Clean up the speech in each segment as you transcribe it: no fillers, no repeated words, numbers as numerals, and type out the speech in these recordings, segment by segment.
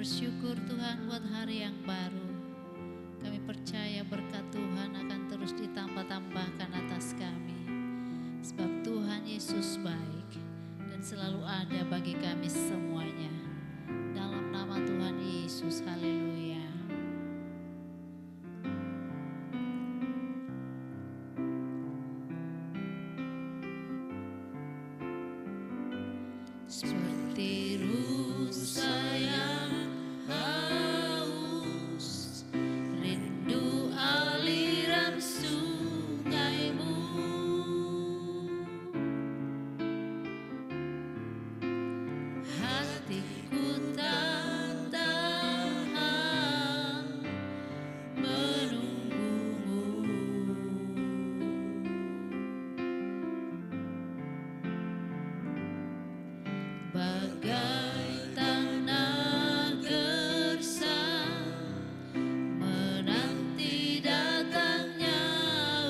bersyukur Tuhan buat hari yang baru. Kami percaya berkat Tuhan akan terus ditambah-tambahkan atas kami. Sebab Tuhan Yesus baik dan selalu ada bagi kami semuanya. Dalam nama Tuhan Yesus, haleluya. Seperti rusa yang haus, rindu aliran sungaimu. Hatiku tak tahan menunggumu. Bagai tanah gersang menanti datangnya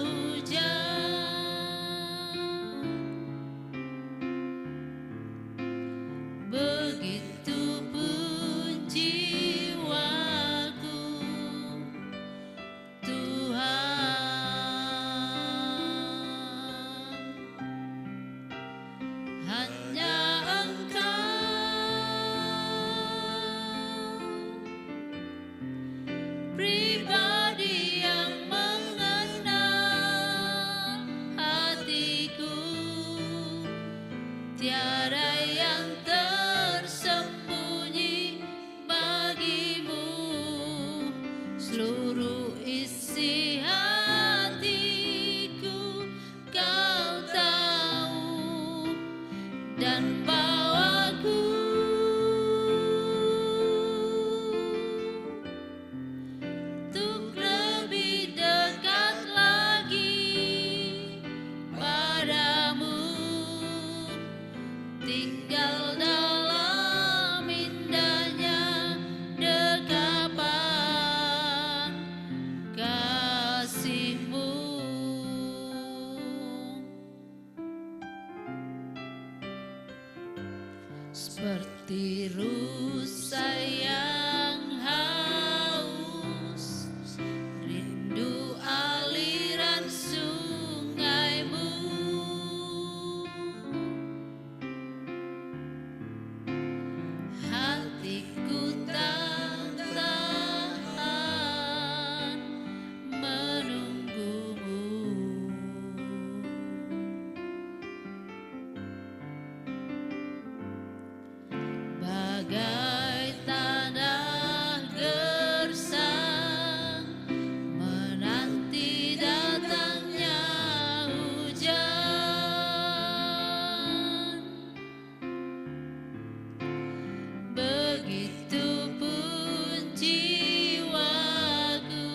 hujan, begitu pun jiwaku Tuhan, hanya pribadi yang mengenal hatiku, tiada yang tersembunyi bagimu. Seluruh isi hatiku kau tahu dan bawaku untuk lebih dekat lagi padamu, tinggal dalam indahnya dekapan kasih-Mu. Seperti rusa yang haus, rindu aliran sungaimu. Hatiku tak tahan menunggumu. Bagai tanah gersang menanti datangnya hujan, begitu pun jiwaku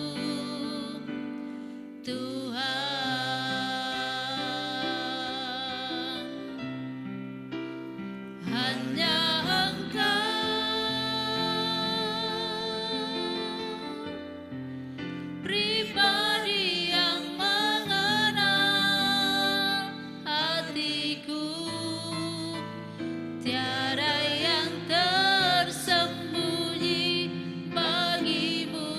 Tuhan, hanya pribadi yang mengenal hatiku, tiada yang tersembunyi bagimu.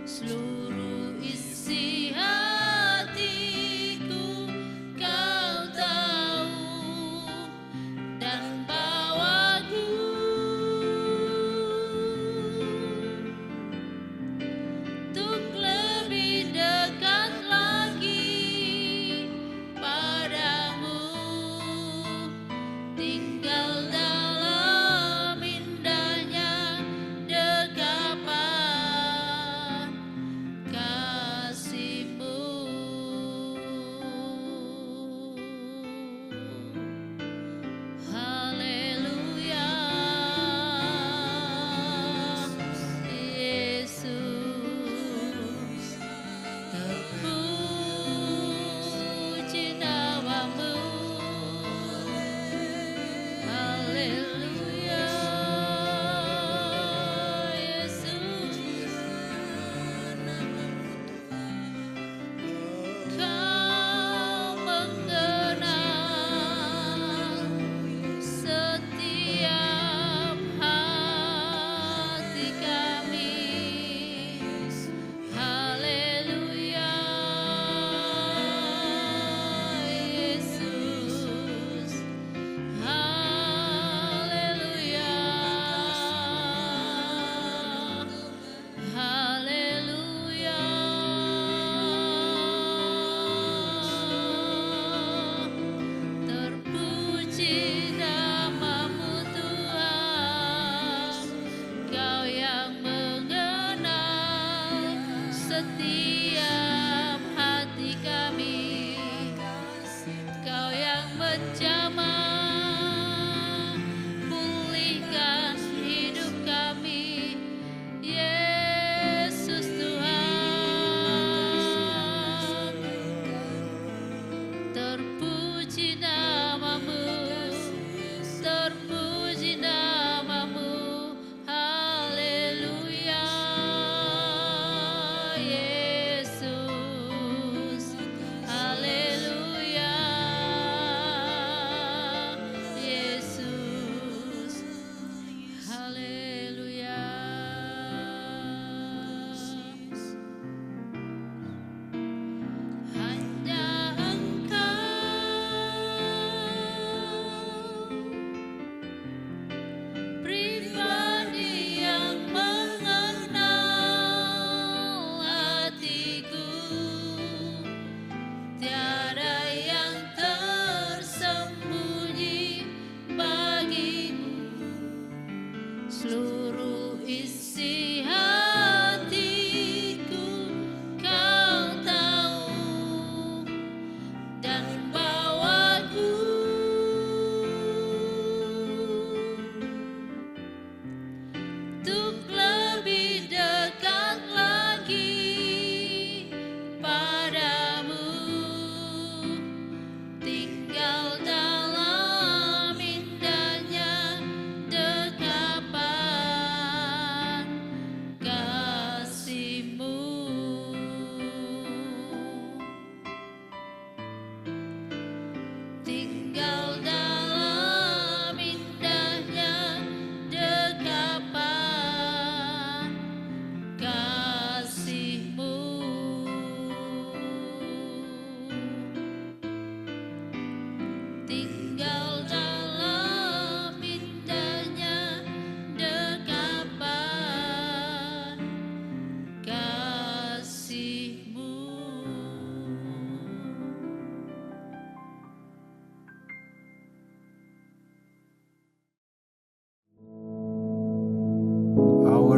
Seluruh isi hatiku kau tahu dan bawaku untuk lebih dekat lagi padamu, tinggal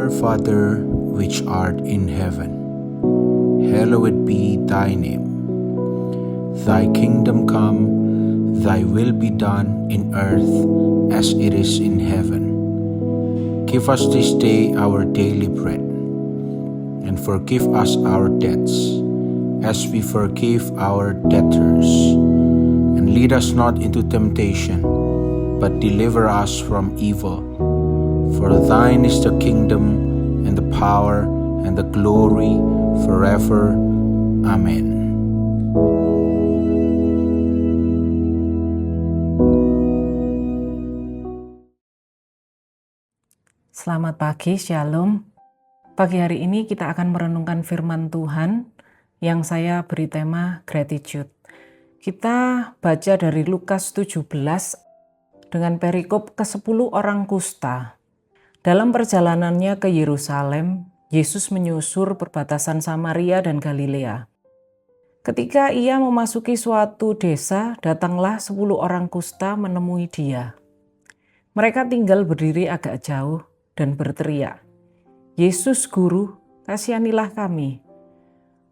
Our Father, which art in heaven, hallowed be thy name. Thy kingdom come, thy will be done in earth as it is in heaven. Give us this day our daily bread, and forgive us our debts, as we forgive our debtors. And lead us not into temptation, but deliver us from evil. For thine is the kingdom, and the power, and the glory, forever. Amen. Selamat pagi, Shalom. Pagi hari ini kita akan merenungkan firman Tuhan yang saya beri tema gratitude. Kita baca dari Lukas 17 dengan perikop ke-10 orang kusta. Dalam perjalanannya ke Yerusalem, Yesus menyusur perbatasan Samaria dan Galilea. Ketika ia memasuki suatu desa, datanglah 10 orang kusta menemui dia. Mereka tinggal berdiri agak jauh dan berteriak, "Yesus Guru, kasihanilah kami."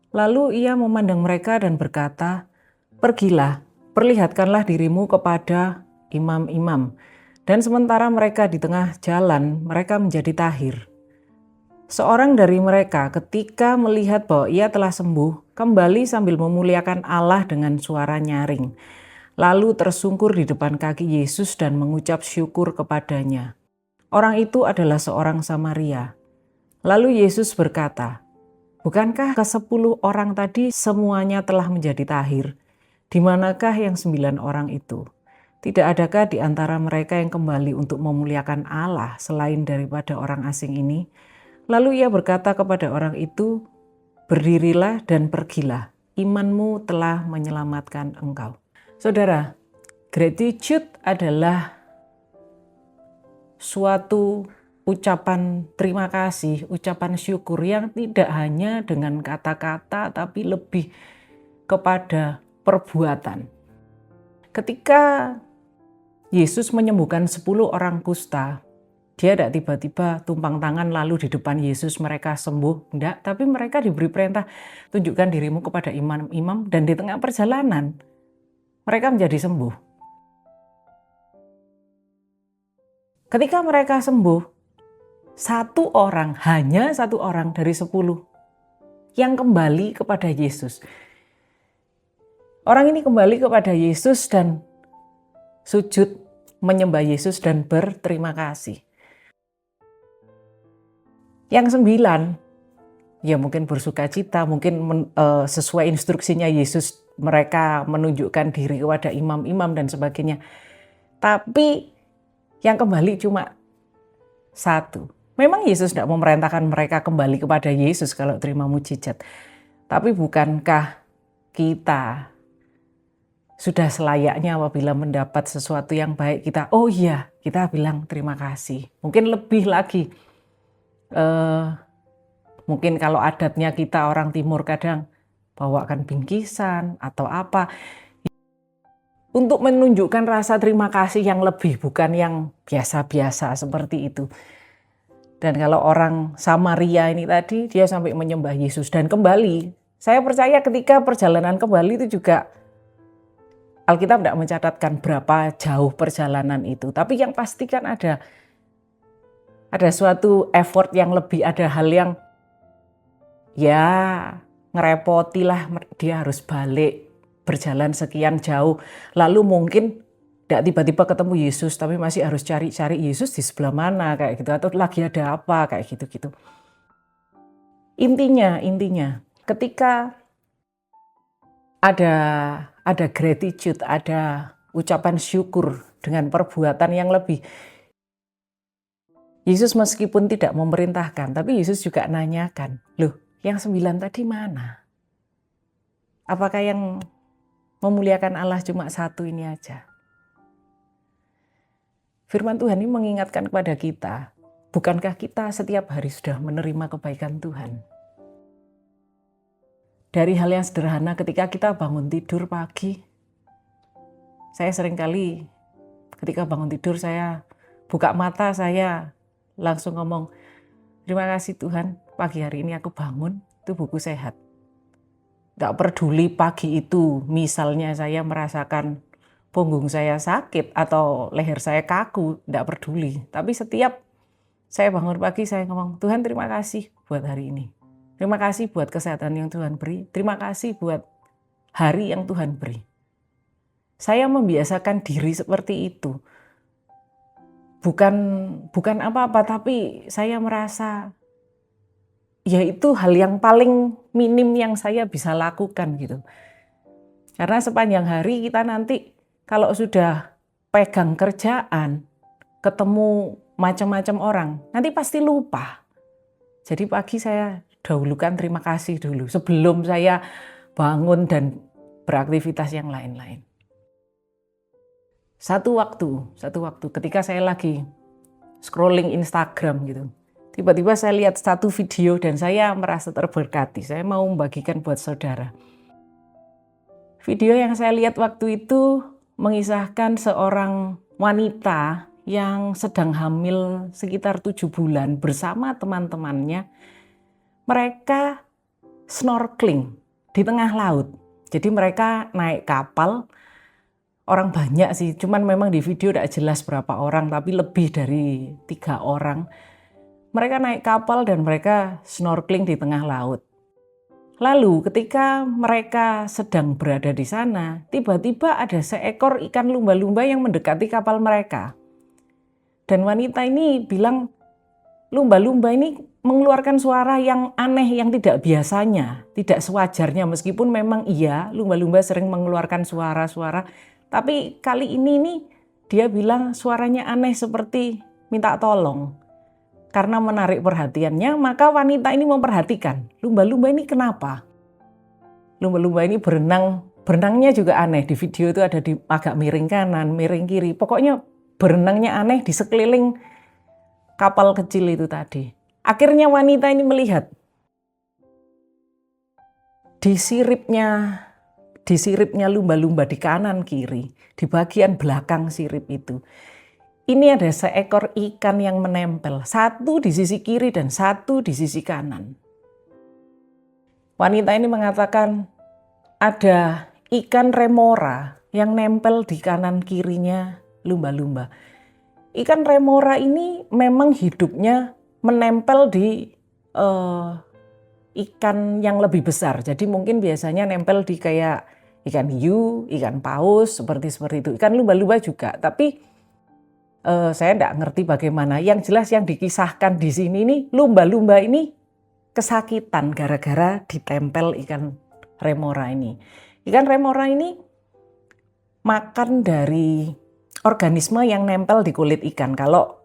Lalu ia memandang mereka dan berkata, "Pergilah, perlihatkanlah dirimu kepada imam-imam." Dan sementara mereka di tengah jalan, mereka menjadi tahir. Seorang dari mereka ketika melihat bahwa ia telah sembuh, kembali sambil memuliakan Allah dengan suara nyaring. Lalu tersungkur di depan kaki Yesus dan mengucap syukur kepadanya. Orang itu adalah seorang Samaria. Lalu Yesus berkata, "Bukankah ke-10 orang tadi semuanya telah menjadi tahir? Di manakah yang 9 orang itu? Tidak adakah di antara mereka yang kembali untuk memuliakan Allah selain daripada orang asing ini?" Lalu ia berkata kepada orang itu, "Berdirilah dan pergilah, imanmu telah menyelamatkan engkau." Saudara, gratitude adalah suatu ucapan terima kasih, ucapan syukur yang tidak hanya dengan kata-kata tapi lebih kepada perbuatan. Ketika Yesus menyembuhkan 10 orang kusta, dia tidak tiba-tiba tumpang tangan lalu di depan Yesus mereka sembuh, enggak, tapi mereka diberi perintah, tunjukkan dirimu kepada imam-imam, dan di tengah perjalanan mereka menjadi sembuh. Ketika mereka sembuh, hanya satu orang dari 10 yang kembali kepada Yesus. Orang ini kembali kepada Yesus dan sujud menyembah Yesus dan berterima kasih. Yang 9, ya mungkin bersuka cita, mungkin sesuai instruksinya Yesus mereka menunjukkan diri kepada imam-imam dan sebagainya. Tapi yang kembali cuma 1. Memang Yesus tidak memerintahkan mereka kembali kepada Yesus kalau terima mujizat. Tapi bukankah kita sudah selayaknya apabila mendapat sesuatu yang baik kita bilang terima kasih. Mungkin lebih lagi, mungkin kalau adatnya kita orang timur kadang bawakan bingkisan atau apa, untuk menunjukkan rasa terima kasih yang lebih, bukan yang biasa-biasa seperti itu. Dan kalau orang Samaria ini tadi, dia sampai menyembah Yesus dan kembali. Saya percaya ketika perjalanan kembali itu juga, Alkitab tidak mencatatkan berapa jauh perjalanan itu. Tapi yang pasti kan ada suatu effort yang lebih, ada hal yang ya ngerepoti lah, dia harus balik. Berjalan sekian jauh, lalu mungkin tidak tiba-tiba ketemu Yesus, tapi masih harus cari-cari Yesus di sebelah mana kayak gitu, atau lagi ada apa kayak gitu-gitu. Intinya, ketika ada gratitude, ada ucapan syukur dengan perbuatan yang lebih. Yesus meskipun tidak memerintahkan, tapi Yesus juga nanyakan, "Loh, yang 9 tadi mana? Apakah yang memuliakan Allah cuma 1 ini aja?" Firman Tuhan ini mengingatkan kepada kita, bukankah kita setiap hari sudah menerima kebaikan Tuhan? Dari hal yang sederhana ketika kita bangun tidur pagi, saya seringkali ketika bangun tidur saya buka mata, saya langsung ngomong, Terima kasih Tuhan, pagi hari ini aku bangun, tubuhku sehat. Gak peduli pagi itu, misalnya saya merasakan punggung saya sakit atau leher saya kaku, gak peduli. Tapi setiap saya bangun pagi, saya ngomong, Tuhan terima kasih buat hari ini. Terima kasih buat kesehatan yang Tuhan beri. Terima kasih buat hari yang Tuhan beri. Saya membiasakan diri seperti itu. Bukan apa-apa, tapi saya merasa ya itu hal yang paling minim yang saya bisa lakukan gitu. Karena sepanjang hari kita nanti kalau sudah pegang kerjaan, ketemu macam-macam orang, nanti pasti lupa. Jadi pagi saya dahulukan terima kasih dulu sebelum saya bangun dan beraktivitas yang lain-lain. Satu waktu ketika saya lagi scrolling Instagram gitu, tiba-tiba saya lihat satu video dan saya merasa terberkati. Saya mau membagikan buat saudara. Video yang saya lihat waktu itu mengisahkan seorang wanita yang sedang hamil sekitar 7 bulan bersama teman-temannya. Mereka snorkeling di tengah laut. Jadi mereka naik kapal, orang banyak sih, cuman memang di video tidak jelas berapa orang, tapi lebih dari 3 orang. Mereka naik kapal dan mereka snorkeling di tengah laut. Lalu ketika mereka sedang berada di sana, tiba-tiba ada seekor ikan lumba-lumba yang mendekati kapal mereka. Dan wanita ini bilang, lumba-lumba ini mengeluarkan suara yang aneh, yang tidak biasanya, tidak sewajarnya. Meskipun memang iya, lumba-lumba sering mengeluarkan suara-suara, tapi kali ini nih dia bilang suaranya aneh seperti minta tolong. Karena menarik perhatiannya, maka wanita ini memperhatikan, lumba-lumba ini kenapa? Lumba-lumba ini berenangnya juga aneh. Di video itu ada agak miring kanan, miring kiri. Pokoknya berenangnya aneh di sekeliling kapal kecil itu tadi. Akhirnya wanita ini melihat di siripnya lumba-lumba di kanan kiri, di bagian belakang sirip itu. Ini ada seekor ikan yang menempel, satu di sisi kiri dan satu di sisi kanan. Wanita ini mengatakan ada ikan remora yang nempel di kanan kirinya lumba-lumba. Ikan remora ini memang hidupnya menempel di ikan yang lebih besar. Jadi mungkin biasanya nempel di kayak ikan hiu, ikan paus, seperti itu. Ikan lumba-lumba juga, tapi saya tidak ngerti bagaimana. Yang jelas yang dikisahkan di sini nih, lumba-lumba ini kesakitan gara-gara ditempel ikan remora ini. Ikan remora ini makan dari organisme yang nempel di kulit ikan. Kalau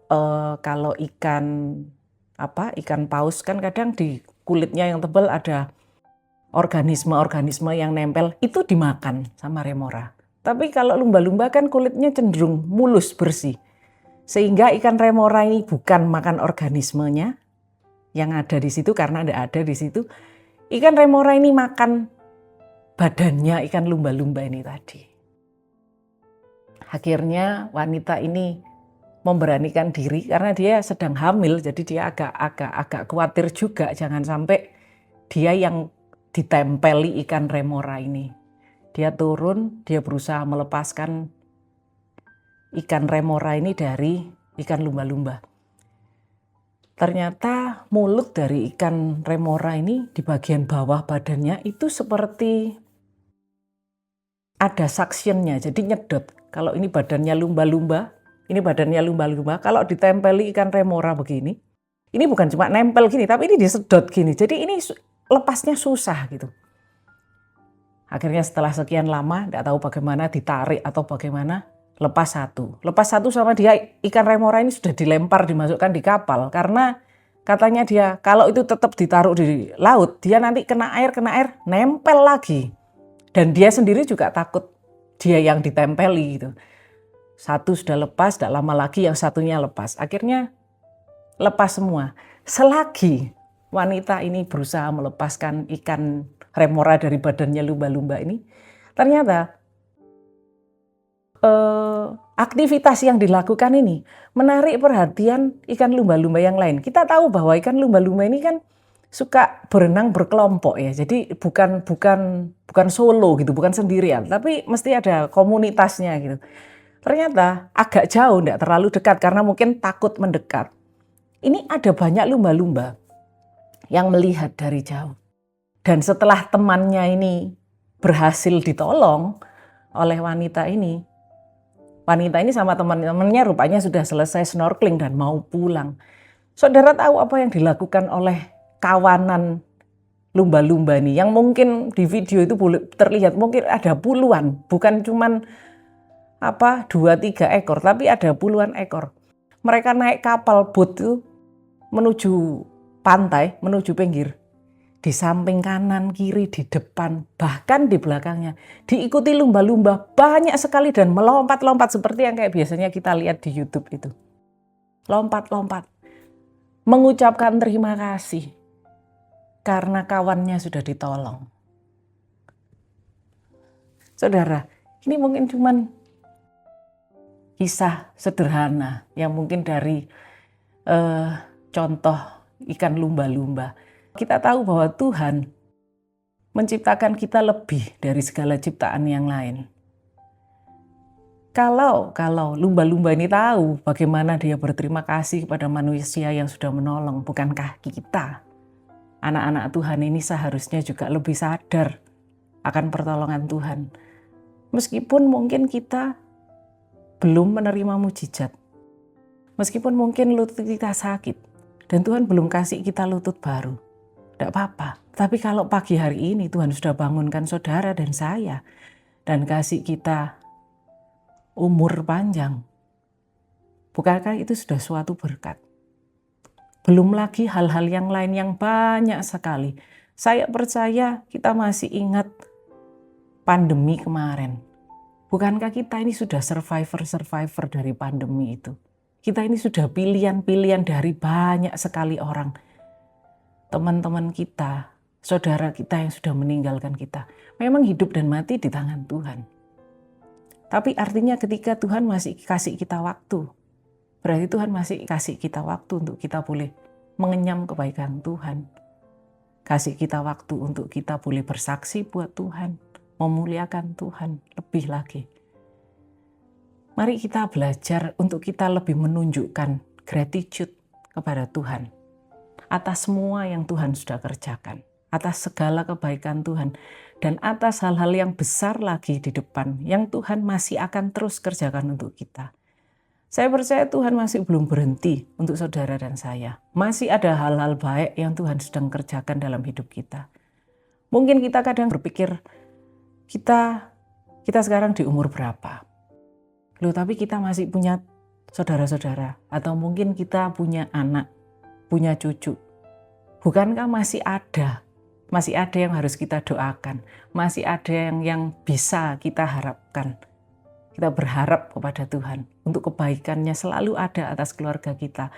ikan paus kan kadang di kulitnya yang tebal ada organisme-organisme yang nempel, itu dimakan sama remora. Tapi kalau lumba-lumba kan kulitnya cenderung mulus, bersih. Sehingga ikan remora ini bukan makan organismenya yang ada di situ karena tidak ada di situ. Ikan remora ini makan badannya ikan lumba-lumba ini tadi. Akhirnya wanita ini memberanikan diri karena dia sedang hamil, jadi dia agak khawatir juga jangan sampai dia yang ditempeli ikan remora ini. Dia turun, dia berusaha melepaskan ikan remora ini dari ikan lumba-lumba. Ternyata mulut dari ikan remora ini di bagian bawah badannya itu seperti ada suctionnya, jadi nyedot. Kalau ini badannya lumba-lumba, kalau ditempeli ikan remora begini, ini bukan cuma nempel gini, tapi ini disedot gini. Jadi ini lepasnya susah gitu. Akhirnya setelah sekian lama, tidak tahu bagaimana ditarik atau bagaimana, lepas satu sama dia ikan remora ini sudah dilempar, dimasukkan di kapal karena katanya dia kalau itu tetap ditaruh di laut dia nanti kena air nempel lagi dan dia sendiri juga takut dia yang ditempeli gitu. Satu sudah lepas, tidak lama lagi yang satunya lepas, akhirnya lepas semua. Selagi wanita ini berusaha melepaskan ikan remora dari badannya lumba-lumba ini, ternyata aktivitas yang dilakukan ini menarik perhatian ikan lumba-lumba yang lain. Kita tahu bahwa ikan lumba-lumba ini kan suka berenang berkelompok ya. Jadi bukan solo gitu, bukan sendirian, tapi mesti ada komunitasnya gitu. Ternyata agak jauh, tidak terlalu dekat karena mungkin takut mendekat. Ini ada banyak lumba-lumba yang melihat dari jauh. Dan setelah temannya ini berhasil ditolong oleh wanita ini sama teman-temannya rupanya sudah selesai snorkeling dan mau pulang. Saudara tahu apa yang dilakukan oleh kawanan lumba-lumba ini yang mungkin di video itu terlihat mungkin ada puluhan, bukan cuman 2-3 ekor, tapi ada puluhan ekor. Mereka naik kapal boat itu menuju pantai, menuju pinggir. Di samping kanan, kiri, di depan, bahkan di belakangnya. Diikuti lumba-lumba banyak sekali dan melompat-lompat seperti yang kayak biasanya kita lihat di YouTube itu. Lompat-lompat. Mengucapkan terima kasih karena kawannya sudah ditolong. Saudara, ini mungkin cuman kisah sederhana yang mungkin dari contoh ikan lumba-lumba. Kita tahu bahwa Tuhan menciptakan kita lebih dari segala ciptaan yang lain. Kalau lumba-lumba ini tahu bagaimana dia berterima kasih kepada manusia yang sudah menolong, bukankah kita, anak-anak Tuhan ini seharusnya juga lebih sadar akan pertolongan Tuhan. Meskipun mungkin kita belum menerima mujizat, meskipun mungkin lutut kita sakit, dan Tuhan belum kasih kita lutut baru. Tidak apa-apa. Tapi kalau pagi hari ini Tuhan sudah bangunkan saudara dan saya dan kasih kita umur panjang, bukankah itu sudah suatu berkat? Belum lagi hal-hal yang lain yang banyak sekali. Saya percaya kita masih ingat pandemi kemarin. Bukankah kita ini sudah survivor dari pandemi itu? Kita ini sudah pilihan-pilihan dari banyak sekali orang. Teman-teman kita, saudara kita yang sudah meninggalkan kita. Memang hidup dan mati di tangan Tuhan. Tapi artinya ketika Tuhan masih kasih kita waktu, berarti Tuhan masih kasih kita waktu untuk kita boleh mengenyam kebaikan Tuhan. Kasih kita waktu untuk kita boleh bersaksi buat Tuhan, memuliakan Tuhan lebih lagi. Mari kita belajar untuk kita lebih menunjukkan gratitude kepada Tuhan atas semua yang Tuhan sudah kerjakan, atas segala kebaikan Tuhan, dan atas hal-hal yang besar lagi di depan yang Tuhan masih akan terus kerjakan untuk kita. Saya percaya Tuhan masih belum berhenti untuk saudara dan saya. Masih ada hal-hal baik yang Tuhan sedang kerjakan dalam hidup kita. Mungkin kita kadang berpikir, kita sekarang di umur berapa? Loh, tapi kita masih punya saudara-saudara, atau mungkin kita punya anak, punya cucu. Bukankah masih ada yang harus kita doakan, masih ada yang bisa kita harapkan. Kita berharap kepada Tuhan untuk kebaikannya selalu ada atas keluarga kita,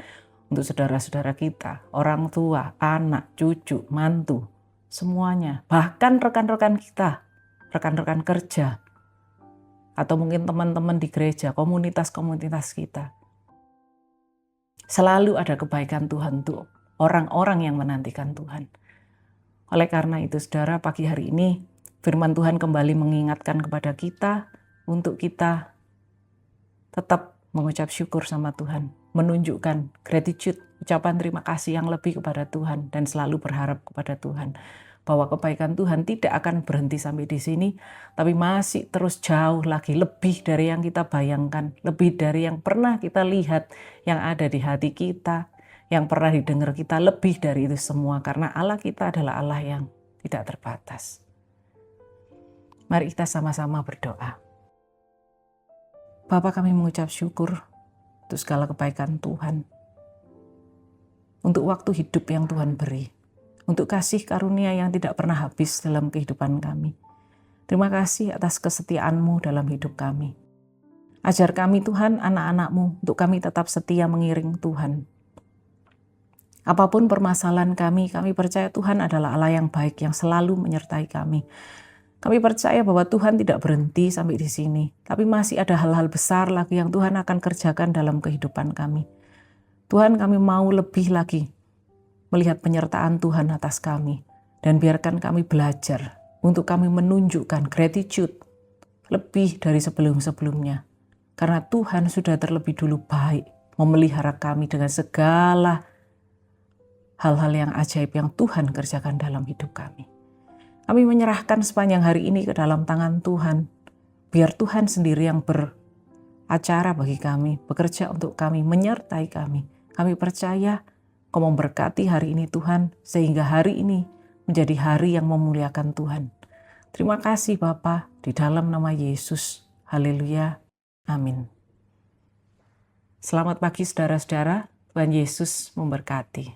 untuk saudara-saudara kita, orang tua, anak, cucu, mantu, semuanya. Bahkan rekan-rekan kita, rekan-rekan kerja, atau mungkin teman-teman di gereja, komunitas-komunitas kita. Selalu ada kebaikan Tuhan untuk orang-orang yang menantikan Tuhan. Oleh karena itu, saudara, pagi hari ini firman Tuhan kembali mengingatkan kepada kita untuk kita tetap mengucap syukur sama Tuhan, menunjukkan gratitude, ucapan terima kasih yang lebih kepada Tuhan, dan selalu berharap kepada Tuhan bahwa kebaikan Tuhan tidak akan berhenti sampai di sini, tapi masih terus jauh lagi, lebih dari yang kita bayangkan, lebih dari yang pernah kita lihat, yang ada di hati kita, yang pernah didengar kita, lebih dari itu semua, karena Allah kita adalah Allah yang tidak terbatas. Mari kita sama-sama berdoa. Bapa, kami mengucap syukur untuk segala kebaikan Tuhan, untuk waktu hidup yang Tuhan beri, untuk kasih karunia yang tidak pernah habis dalam kehidupan kami. Terima kasih atas kesetiaan-Mu dalam hidup kami. Ajar kami Tuhan, anak-anak-Mu, untuk kami tetap setia mengiring Tuhan. Apapun permasalahan kami percaya Tuhan adalah Allah yang baik yang selalu menyertai kami. Kami percaya bahwa Tuhan tidak berhenti sampai di sini, tapi masih ada hal-hal besar lagi yang Tuhan akan kerjakan dalam kehidupan kami. Tuhan, kami mau lebih lagi melihat penyertaan Tuhan atas kami, dan biarkan kami belajar untuk kami menunjukkan gratitude lebih dari sebelum-sebelumnya. Karena Tuhan sudah terlebih dulu baik memelihara kami dengan segala hal-hal yang ajaib yang Tuhan kerjakan dalam hidup kami. Kami menyerahkan sepanjang hari ini ke dalam tangan Tuhan. Biar Tuhan sendiri yang beracara bagi kami, bekerja untuk kami, menyertai kami. Kami percaya Kau memberkati hari ini Tuhan, sehingga hari ini menjadi hari yang memuliakan Tuhan. Terima kasih Bapa, di dalam nama Yesus. Haleluya. Amin. Selamat pagi saudara-saudara, Tuhan Yesus memberkati.